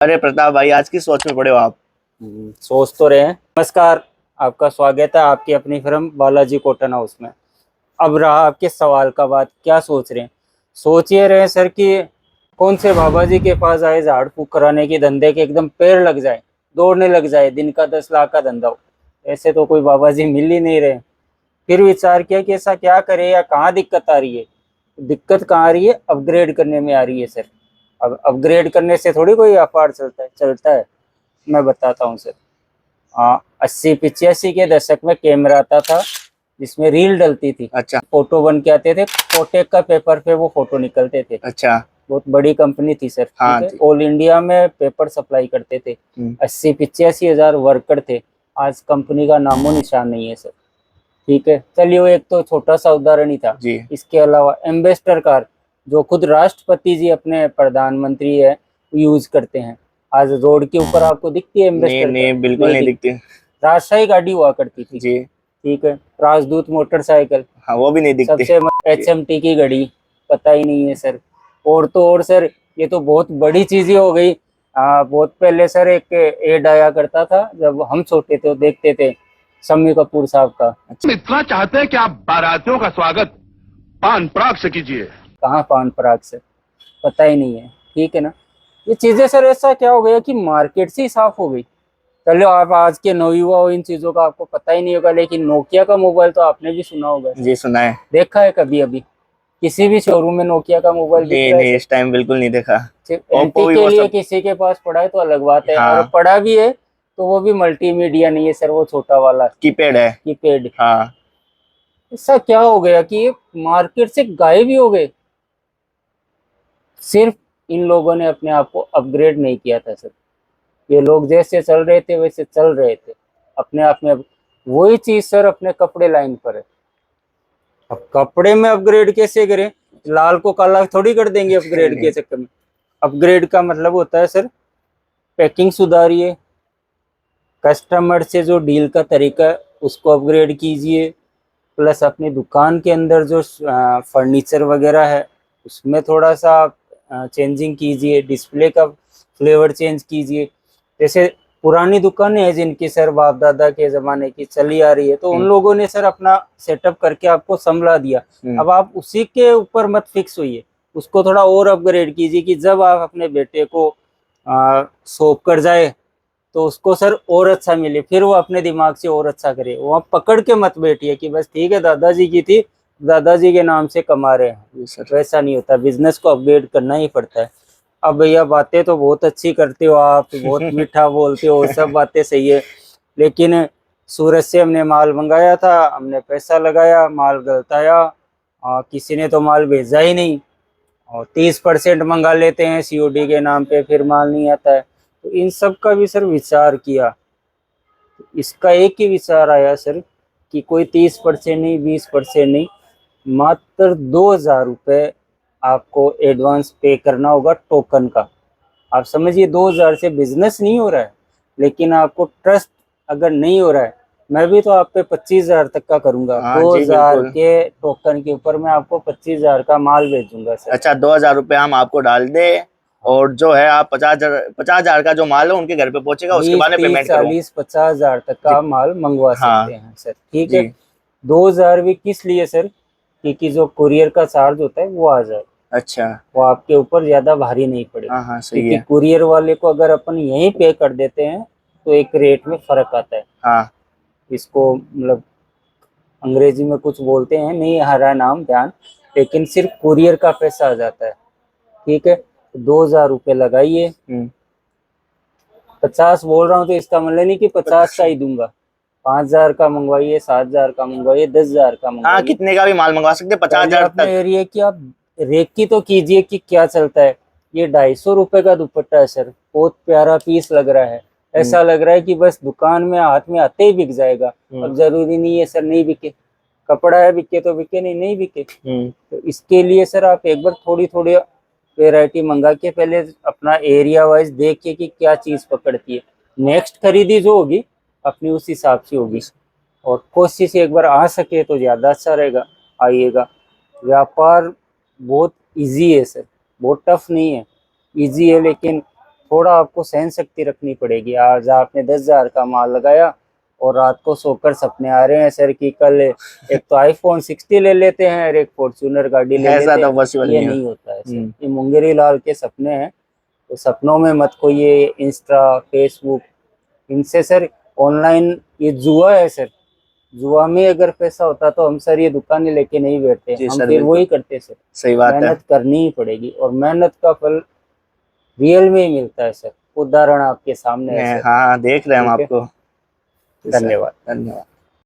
अरे प्रताप भाई, आज की सोच में पड़े हो आप? सोच तो रहे हैं। नमस्कार, आपका स्वागत है आपकी अपनी फिल्म बालाजी कॉटन हाउस में। अब रहा आपके सवाल का बात, क्या सोच रहे हैं? सोच ये रहे हैं सर कि कौन से बाबा जी के पास आए झाड़ फूक कराने के धंधे के एकदम पैर लग जाए, दौड़ने लग जाए, दिन का 10 लाख का धंधा हो। ऐसे तो कोई बाबा जी मिल ही नहीं रहे। फिर विचार किया कि ऐसा क्या करे या कहाँ दिक्कत आ रही है। दिक्कत कहाँ आ रही है? अपग्रेड करने में आ रही है सर। अब अपग्रेड करने से थोड़ी कोई व्यापार चलता है। मैं बताता हूँ सर। हाँ, 80 85 के दशक में कैमरा आता था जिसमें रील डलती थी, अच्छा फोटो बन के आते थे, कोटेक का पेपर पे वो फोटो निकलते थे। अच्छा। बहुत बड़ी कंपनी थी सर, ठीक हाँ है, ऑल इंडिया में पेपर सप्लाई करते थे। 80 85 हजार वर्कर थे। आज कंपनी का नामो निशान नहीं है सर, ठीक है। चलिए, वो एक तो छोटा सा उदाहरण ही था। जी। इसके अलावा एम्बेसडर कार, जो खुद राष्ट्रपति जी अपने प्रधानमंत्री है यूज करते हैं, आज रोड के ऊपर आपको दिखती है नहीं एम्बेसडर कार? नहीं, बिल्कुल नहीं नहीं दिखती। दिखती। राजशाही गाड़ी हुआ करती थी, जी। ठीक है। राजदूत मोटरसाइकिल, हाँ, वो भी नहीं दिखती। सबसे जी। HMT की घड़ी, पता ही नहीं है सर। और तो और सर, ये तो बहुत बड़ी चीजें हो गई। बहुत पहले सर एक एड आया करता था जब हम छोटे थे, देखते थे, शम्मी कपूर साहब का। हम इतना चाहते हैं कि आप बारातियों का स्वागत पान पराग से कीजिए। कहाँ पान पराग से, पता ही नहीं है, ठीक है ना। ये चीजें सर, ऐसा क्या हो गया कि मार्केट से ही साफ हो गई। चलो, आप आज के नवयुवा हो, इन चीजों का आपको पता ही नहीं होगा, लेकिन नोकिया का मोबाइल तो आपने भी सुना होगा सर। जी, सुना है। देखा है कभी अभी किसी भी शोरूम में नोकिया का मोबाइल दिख नहीं रहा है नहीं, सर? इस टाइम बिल्कुल नहीं देखा। सिर्फ ओप्पो एंटी भी के वो लिए सब। किसी के पास पड़ा है तो अलग बात है, और हाँ, पड़ा भी है तो वो भी मल्टीमीडिया नहीं है सर, वो छोटा वाला कीपैड है। कीपैड। हाँ। ऐसा क्या हो गया कि ये मार्केट से गायब ही हो गए? सिर्फ इन लोगों ने अपने आप को अपग्रेड नहीं किया था सर। ये लोग जैसे चल रहे थे वैसे चल रहे थे अपने आप में। वही चीज सर अपने कपड़े लाइन पर है। अब कपड़े में अपग्रेड कैसे करें? लाल को काला थोड़ी कर देंगे अपग्रेड के नहीं। चक्कर में। अपग्रेड का मतलब होता है सर, पैकिंग सुधारिए, कस्टमर से जो डील का तरीका है उसको अपग्रेड कीजिए, प्लस अपनी दुकान के अंदर जो फर्नीचर वगैरह है उसमें थोड़ा सा चेंजिंग कीजिए, डिस्प्ले का फ्लेवर चेंज कीजिए। जैसे पुरानी दुकानें हैं जिनकी सर बाप दादा के ज़माने की चली आ रही है, तो उन लोगों ने सर अपना सेटअप करके आपको संभला दिया। अब आप उसी के ऊपर मत फिक्स होइए, उसको थोड़ा और अपग्रेड कीजिए कि जब आप अपने बेटे को सौंप कर जाए तो उसको सर और अच्छा मिले, फिर वो अपने दिमाग से और अच्छा करे। वो आप पकड़ के मत बैठिए कि बस ठीक है दादाजी की थी, दादाजी के नाम से कमा रहे हैं। जी सर। वैसा नहीं होता, बिजनेस को अपग्रेड करना ही पड़ता है। अब भैया, बातें तो बहुत अच्छी करते हो आप, बहुत मीठा बोलते हो, सब बातें सही है, लेकिन सूरत से हमने माल मंगाया था, हमने पैसा लगाया, माल गलत आया, किसी ने तो माल भेजा ही नहीं, और 30% मंगा लेते हैं COD के नाम पे, फिर माल नहीं आता है। तो इन सब का भी सर विचार किया, तो इसका एक ही विचार आया सर कि कोई 30% नहीं, 20% नहीं, मात्र 2,000 रुपये आपको एडवांस पे करना होगा टोकन का। आप समझिए, 2,000 से बिजनेस नहीं हो रहा है, लेकिन आपको ट्रस्ट अगर नहीं हो रहा है, मैं भी तो आप पे 25,000 तक का करूंगा। हाँ जी, 2,000 बिल्कुल। के टोकन के ऊपर मैं आपको 25,000 का माल भेजूंगा सर। अच्छा, 2,000 रुपये हम आपको डाल दे, और जो है आप 50,000 का जो माल है उनके घर पे पहुंचेगा, उसके 20 बाद में 30 पेमेंट करूँ? 40 50,000 तक का जी। आप माल मंगवा हाँ सकते हैं सर, ठीक है। जी। 2,000 भी किस लिए सर? क्योंकि जो कुरियर का चार्ज होता है वो आ जाए, अच्छा। वो आपके ऊपर ज्यादा भारी नहीं पड़े। हाँ हाँ, सही क्योंकि है। कुरियर वाले को अगर अपन यहीं पे कर देते हैं तो एक रेट में फर्क आता है। हाँ। इसको मतलब अंग्रेजी में कुछ बोलते हैं, नहीं आ रहा नाम ध्यान, लेकिन सिर्फ कुरियर का पैसा आ जाता है, ठीक है। 2,000 रुपये लगाइए। 50 बोल रहा हूँ तो इसका मतलब नहीं कि 50 का ही दूंगा। 5,000 का मंगवाइए, 7,000 का मंगवाइए, 10,000 का हाँ, मंगवाइए। कितने का भी माल मंगवा सकते हैं, पचास पहले हजार अपने तक। एरिया की आप रेकी तो कीजिए कि क्या चलता है। ये 250 रुपये का दुपट्टा है सर, बहुत प्यारा पीस लग रहा है, ऐसा लग रहा है कि बस दुकान में हाथ में आते ही बिक जाएगा। अब जरूरी नहीं है सर नहीं बिके, कपड़ा है, बिके तो बिके, नहीं नहीं बिके। तो इसके लिए सर आप एक बार थोड़ी थोड़ी वेराइटी मंगा के पहले अपना एरिया वाइज देखिए कि क्या चीज पकड़ती है। नेक्स्ट खरीदी जो होगी अपनी उस हिसाब से होगी, और कोशिश एक बार आ सके तो ज्यादा अच्छा रहेगा, आइएगा। व्यापार बहुत इजी है सर, बहुत टफ नहीं है, इजी है, लेकिन थोड़ा आपको सहन शक्ति रखनी पड़ेगी। आज आपने 10,000 का माल लगाया और रात को सोकर सपने आ रहे हैं सर कि कल एक तो आईफोन 60 ले लेते हैं और एक फॉर्च्यूनर गाड़ी ले ऐसा लेते तो हैं। पॉसिबल ये नहीं नहीं होता है सर, हम्म। ये मुंगेरी लाल के सपने हैं। तो सपनों में मत खोइए इंस्टा फेसबुक, इनसे सर ऑनलाइन ये जुआ है सर। जुआ में अगर पैसा होता तो हम सर ये दुकानें लेके नहीं बैठते, जी हम सर, फिर बिल्कुल वही करते सर। सही बात है। मेहनत करनी ही पड़ेगी और मेहनत का फल रियल में ही मिलता है सर। उदाहरण आपके सामने है सर। हाँ, देख रहे हैं हम ठीक है, आपको। जी सर, धन्यवाद। धन्यवाद।